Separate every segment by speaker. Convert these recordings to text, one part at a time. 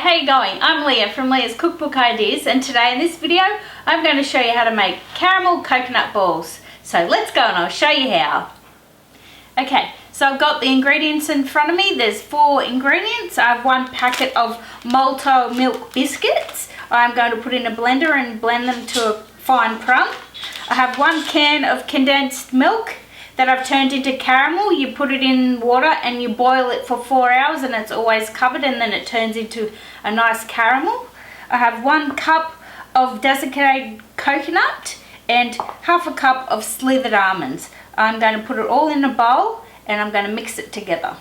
Speaker 1: how you going? I'm Leah from Leah's Cookbook Ideas, and today in this video I'm going to show you how to make caramel coconut balls. So let's go and I'll show you how. Okay, so I've got the ingredients in front of me. There's 4 ingredients. I have 1 packet of malt milk biscuits. I'm going to put in a blender and blend them to a fine crumb. I have 1 can of condensed milk that I've turned into caramel. You put it in water and you boil it for 4 hours and it's always covered, and then it turns into a nice caramel. I have 1 cup of desiccated coconut and half a cup of slithered almonds. I'm going to put it all in a bowl and I'm going to mix it together.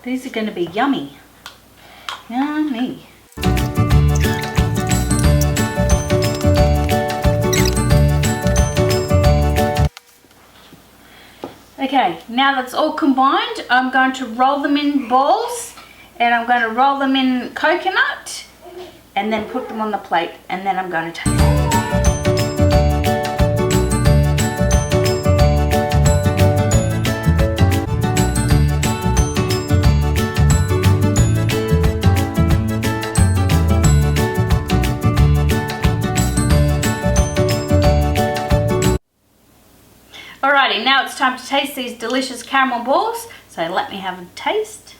Speaker 1: These are going to be yummy. Yummy. Okay, now that's all combined, I'm going to roll them in balls, and I'm going to roll them in coconut and then put them on the plate, and then I'm going to taste it. Alrighty, now it's time to taste these delicious caramel balls, so let me have a taste.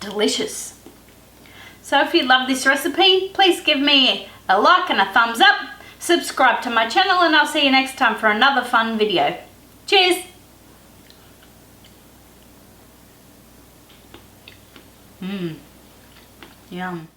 Speaker 1: Delicious. So if you love this recipe, please give me a like and a thumbs up, subscribe to my channel, and I'll see you next time for another fun video. Cheers! Yum.